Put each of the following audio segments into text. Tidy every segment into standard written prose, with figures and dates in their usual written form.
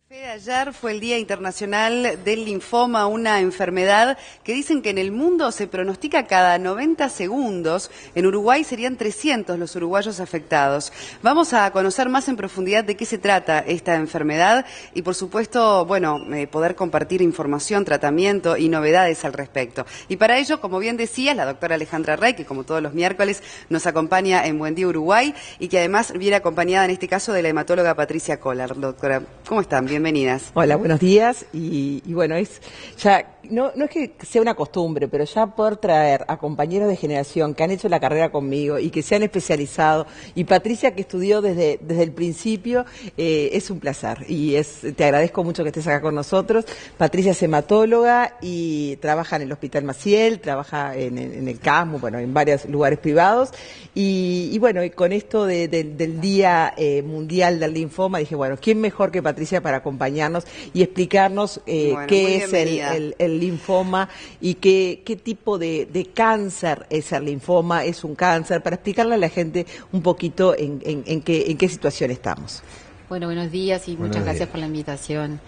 Fede, ayer fue el Día Internacional del Linfoma, una enfermedad que dicen que en el mundo se pronostica cada 90 segundos. En Uruguay serían 300 los uruguayos afectados. Vamos a conocer más en profundidad de qué se trata esta enfermedad y, por supuesto, poder compartir información, tratamiento y novedades al respecto. Y para ello, como bien decía, la doctora Alejandra Rey, que como todos los miércoles nos acompaña en Buen Día Uruguay y que además viene acompañada en este caso de la hematóloga Patricia Kolar. Doctora, ¿cómo están? Bienvenidas. Hola, buenos días. Y bueno, no es que sea una costumbre, pero ya poder traer a compañeros de generación que han hecho la carrera conmigo y que se han especializado, y Patricia, que estudió desde el principio, es un placer. Te agradezco mucho que estés acá con nosotros. Patricia es hematóloga y trabaja en el Hospital Maciel, trabaja en el CASMU, en varios lugares privados. Y con esto del Día Mundial del Linfoma, dije, ¿quién mejor que Patricia para acompañarnos y explicarnos qué es el linfoma y qué tipo de cáncer es el linfoma? Es un cáncer, para explicarle a la gente un poquito en qué situación estamos. Bueno, buenos días y muchas gracias por la invitación.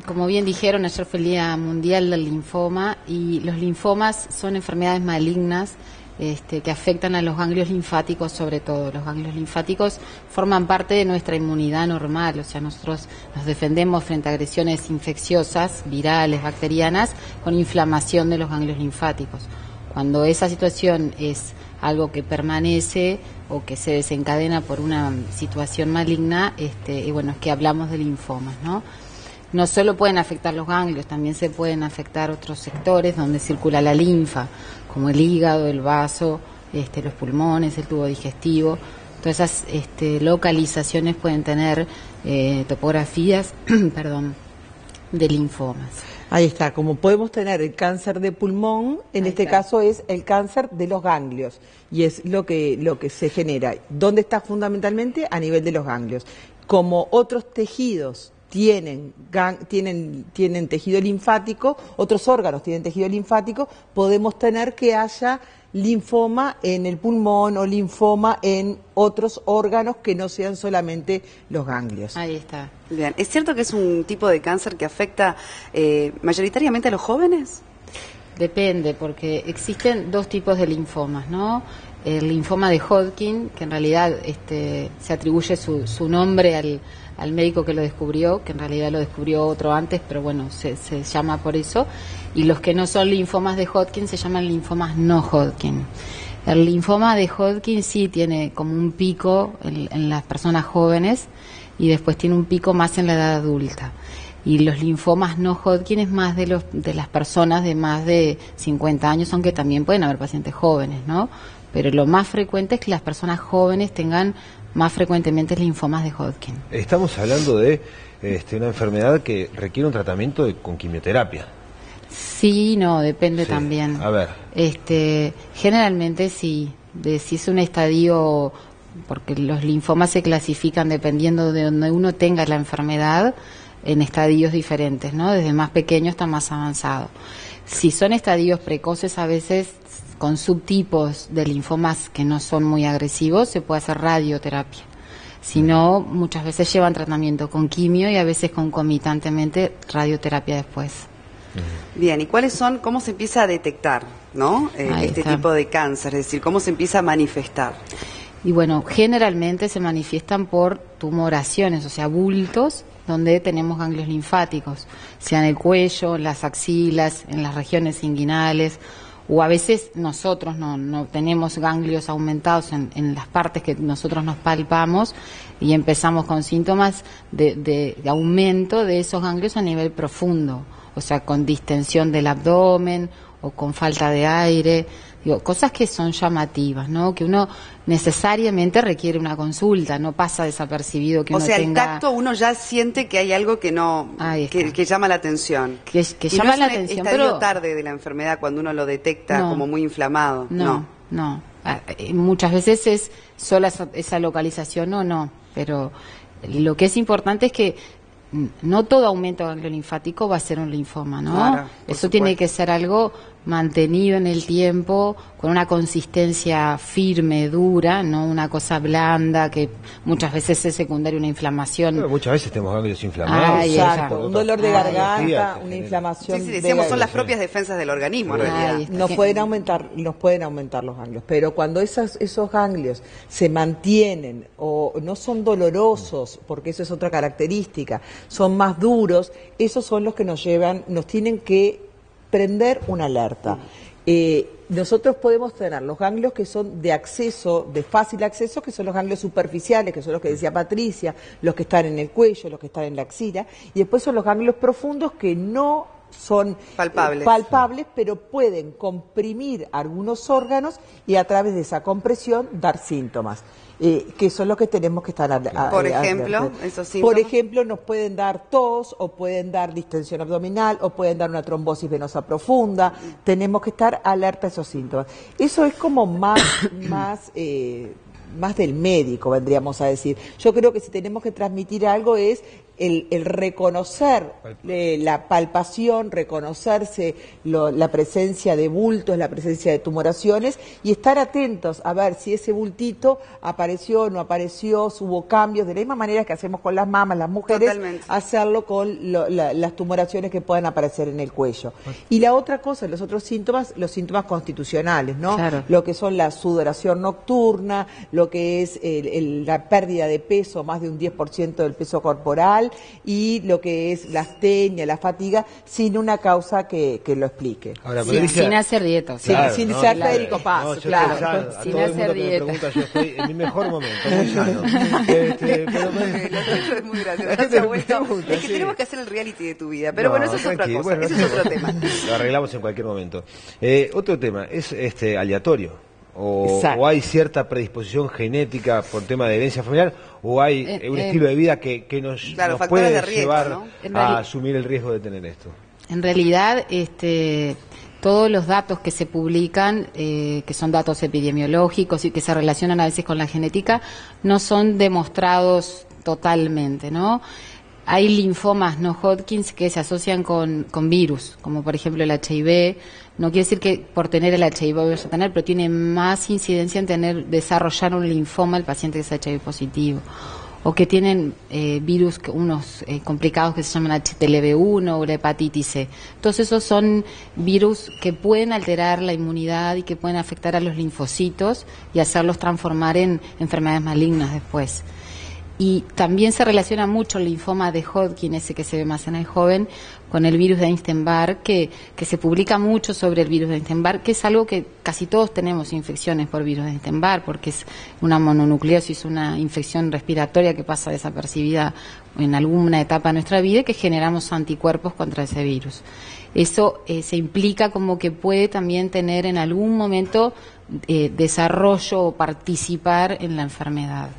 Como bien dijeron, ayer fue el Día Mundial del Linfoma, y los linfomas son enfermedades malignas que afectan a los ganglios linfáticos. Sobre todo los ganglios linfáticos forman parte de nuestra inmunidad normal, o sea, nosotros nos defendemos frente a agresiones infecciosas, virales, bacterianas, con inflamación de los ganglios linfáticos. Cuando esa situación es algo que permanece o que se desencadena por una situación maligna, es que hablamos de linfomas, ¿no? No solo pueden afectar los ganglios, también se pueden afectar otros sectores donde circula la linfa, como el hígado, el vaso, los pulmones, el tubo digestivo. Todas esas localizaciones pueden tener topografías de linfomas. Ahí está, como podemos tener el cáncer de pulmón, en este caso es el cáncer de los ganglios, y es lo que se genera. ¿Dónde está fundamentalmente? A nivel de los ganglios. Como otros tejidos tienen tejido linfático, otros órganos tienen tejido linfático, podemos tener que haya linfoma en el pulmón o linfoma en otros órganos que no sean solamente los ganglios. Ahí está. Bien. ¿Es cierto que es un tipo de cáncer que afecta mayoritariamente a los jóvenes? Depende, porque existen dos tipos de linfomas, ¿no? El linfoma de Hodgkin, que en realidad se atribuye su nombre al médico que lo descubrió, que en realidad lo descubrió otro antes, pero se llama por eso. Y los que no son linfomas de Hodgkin se llaman linfomas no Hodgkin. El linfoma de Hodgkin sí tiene como un pico en las personas jóvenes, y después tiene un pico más en la edad adulta. Y los linfomas no Hodgkin es más de las personas de más de 50 años, aunque también pueden haber pacientes jóvenes, ¿no? Pero lo más frecuente es que las personas jóvenes tengan más frecuentemente linfomas de Hodgkin. Estamos hablando de una enfermedad que requiere un tratamiento con quimioterapia. Sí, no, depende también. A ver. Generalmente sí, si es un estadio, porque los linfomas se clasifican dependiendo de donde uno tenga la enfermedad, en estadios diferentes, ¿no? Desde más pequeño hasta más avanzado. Si son estadios precoces, a veces con subtipos de linfomas que no son muy agresivos, se puede hacer radioterapia. Si no, muchas veces llevan tratamiento con quimio y a veces concomitantemente radioterapia después. Bien, ¿y cómo se empieza a detectar, ¿no? Tipo de cáncer? Es decir, ¿cómo se empieza a manifestar? Y generalmente se manifiestan por tumoraciones, o sea, bultos donde tenemos ganglios linfáticos, sea en el cuello, en las axilas, en las regiones inguinales, o a veces nosotros no tenemos ganglios aumentados en las partes que nosotros nos palpamos, y empezamos con síntomas de aumento de esos ganglios a nivel profundo, o sea, con distensión del abdomen o con falta de aire. Cosas que son llamativas, ¿no? Que uno necesariamente requiere una consulta, no pasa desapercibido que uno tenga... O sea, el tacto uno ya siente que hay algo que que llama la atención. Que llama la atención, pero... estadio tarde de la enfermedad cuando uno lo detecta como muy inflamado. No. Muchas veces es sola esa localización o no, pero lo que es importante es que no todo aumento de ganglio linfático va a ser un linfoma, ¿no? Claro, eso tiene que ser algo mantenido en el tiempo con una consistencia firme, dura, no una cosa blanda que muchas veces es secundaria una inflamación. Bueno, muchas veces tenemos ganglios inflamados. Exacto, un dolor de garganta, una inflamación. Sí, decíamos, son las propias defensas del organismo, en realidad. Nos pueden aumentar los ganglios, pero cuando esos ganglios se mantienen o no son dolorosos, porque eso es otra característica, son más duros, esos son los que nos tienen que prender una alerta. Nosotros podemos tener los ganglios que son de acceso, de fácil acceso, que son los ganglios superficiales, que son los que decía Patricia, los que están en el cuello, los que están en la axila, y después son los ganglios profundos que no son palpables, pero pueden comprimir algunos órganos y a través de esa compresión dar síntomas. Que son los que tenemos que estar por ejemplo, esos síntomas. Por ejemplo, nos pueden dar tos, o pueden dar distensión abdominal, o pueden dar una trombosis venosa profunda. Tenemos que estar alerta a esos síntomas. Eso es como más del médico, vendríamos a decir. Yo creo que si tenemos que transmitir algo es el reconocer la palpación, reconocerse la presencia de bultos, la presencia de tumoraciones y estar atentos a ver si ese bultito apareció o no apareció, si hubo cambios, de la misma manera que hacemos con las mamas, las mujeres, Totalmente. hacerlo con las tumoraciones que puedan aparecer en el cuello. Y la otra cosa, los otros síntomas, los síntomas constitucionales, ¿no? Claro. Lo que son la sudoración nocturna, lo que es la pérdida de peso, más de un 10% del peso corporal, y lo que es la astenia, la fatiga, sin una causa que lo explique. Ahora, Sí, Patricia, sin hacer dieta. claro, sin no, ser claro. Federico Paz, No, yo claro. estoy sano. A Sin todo el hacer mundo que me dieta. pregunta, yo estoy en mi mejor momento, muy sano. Pero Lo tuyo es muy gracioso. La gente Se ha me vuelto- pregunta, es que sí. tenemos que hacer el reality de tu vida, pero No, bueno, eso es otra tranquilo, cosa, bueno, ese es otro tema. Lo arreglamos en cualquier momento. Otro tema, es aleatorio. O hay cierta predisposición genética por tema de herencia familiar, o hay un estilo de vida que nos factores puede de riesgo, llevar ¿no? a asumir el riesgo de tener esto. En realidad, todos los datos que se publican, que son datos epidemiológicos y que se relacionan a veces con la genética, no son demostrados totalmente, ¿no? Hay linfomas no Hodgkin que se asocian con virus, como por ejemplo el HIV. No quiere decir que por tener el HIV vayas a tener, pero tiene más incidencia en desarrollar un linfoma el paciente que es HIV positivo. O que tienen virus, unos complicados que se llaman HTLV1 o la hepatitis C. Todos esos son virus que pueden alterar la inmunidad y que pueden afectar a los linfocitos y hacerlos transformar en enfermedades malignas después. Y también se relaciona mucho el linfoma de Hodgkin, ese que se ve más en el joven, con el virus de Epstein-Barr, que se publica mucho sobre el virus de Epstein-Barr, que es algo que casi todos tenemos infecciones por virus de Epstein-Barr, porque es una mononucleosis, una infección respiratoria que pasa desapercibida en alguna etapa de nuestra vida y que generamos anticuerpos contra ese virus. Eso se implica como que puede también tener en algún momento desarrollo o participar en la enfermedad.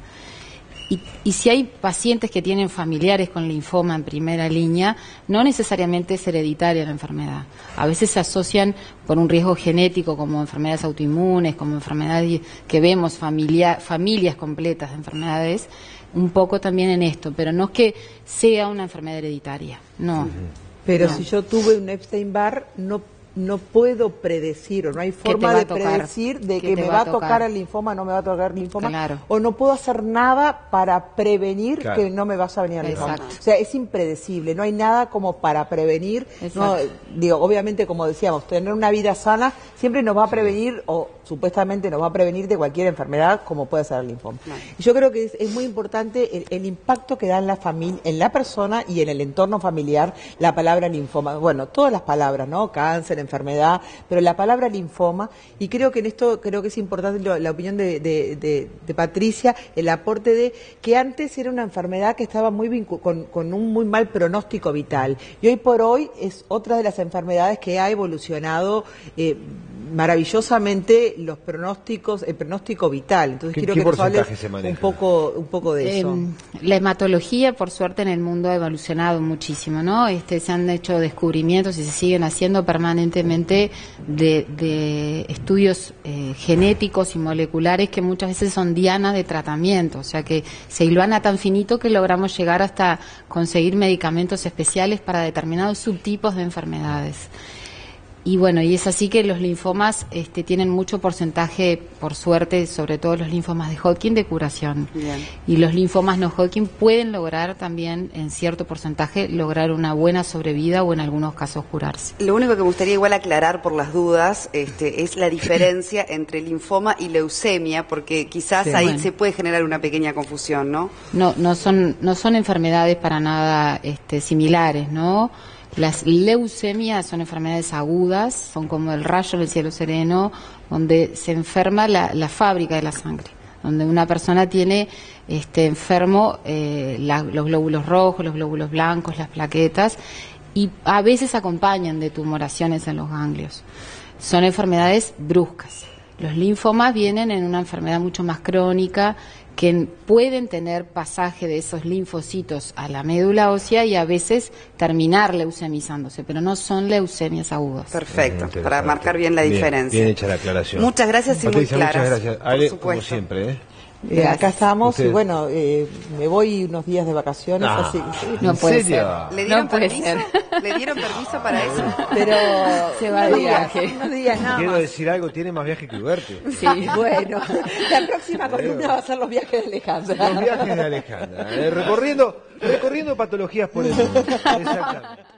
Y si hay pacientes que tienen familiares con linfoma en primera línea, no necesariamente es hereditaria la enfermedad. A veces se asocian por un riesgo genético como enfermedades autoinmunes, como enfermedades que vemos familias completas de enfermedades, un poco también en esto, pero no es que sea una enfermedad hereditaria, no. Pero No. si yo tuve un Epstein-Barr, no puedo predecir, o no hay forma de predecir de que me va a tocar el linfoma, no me va a tocar el linfoma, Claro. o no puedo hacer nada para prevenir Claro. que no me vaya a venir el linfoma. Exacto. O sea, es impredecible, no hay nada como para prevenir. No, Exacto. digo, obviamente, como decíamos, tener una vida sana siempre nos va a prevenir, o supuestamente nos va a prevenir de cualquier enfermedad, como puede ser el linfoma. Claro. Y yo creo que es muy importante el impacto que da en la familia, en la persona y en el entorno familiar la palabra linfoma. Bueno, todas las palabras, ¿no? Cáncer, enfermedad, pero la palabra linfoma, y creo que en esto es importante la opinión de Patricia, el aporte de que antes era una enfermedad que estaba con un muy mal pronóstico vital, y hoy por hoy es otra de las enfermedades que ha evolucionado maravillosamente el pronóstico vital. Entonces ¿Qué quiero que nos hables porcentaje se maneja? un poco de eso. La hematología, por suerte, en el mundo ha evolucionado muchísimo, ¿no? Se han hecho descubrimientos y se siguen haciendo permanentemente de estudios genéticos y moleculares que muchas veces son dianas de tratamiento, o sea que se hilvana tan finito que logramos llegar hasta conseguir medicamentos especiales para determinados subtipos de enfermedades. Y bueno, y es así que los linfomas tienen mucho porcentaje, por suerte, sobre todo los linfomas de Hodgkin, de curación. Bien. Y los linfomas no Hodgkin pueden lograr también, en cierto porcentaje, lograr una buena sobrevida o en algunos casos curarse. Lo único que me gustaría igual aclarar por las dudas es la diferencia entre linfoma y leucemia, porque quizás ahí se puede generar una pequeña confusión, ¿no? No son enfermedades para nada similares, ¿no? Las leucemias son enfermedades agudas, son como el rayo del cielo sereno, donde se enferma la fábrica de la sangre, donde una persona tiene enfermo los glóbulos rojos, los glóbulos blancos, las plaquetas, y a veces acompañan de tumoraciones en los ganglios. Son enfermedades bruscas. Los linfomas vienen en una enfermedad mucho más crónica, que pueden tener pasaje de esos linfocitos a la médula ósea y a veces terminar leucemizándose, pero no son leucemias agudas. Perfecto, para marcar bien la diferencia. Bien hecha la aclaración. Muchas gracias y Patricia, muy claras. muchas gracias. Ale, como siempre, acá estamos. Usted. Y bueno, me voy unos días de vacaciones, así. No puede ser. ¿Le dieron No puede permiso? ser. ¿Le dieron permiso para eso? Pero Se va de viaje. no digas nada Quiero más. decir algo, tiene más viaje que Ugarte. Sí, bueno, la próxima columna va a ser los viajes de Alejandra. Los viajes de Alejandra. Recorriendo patologías por el mundo. Exactamente.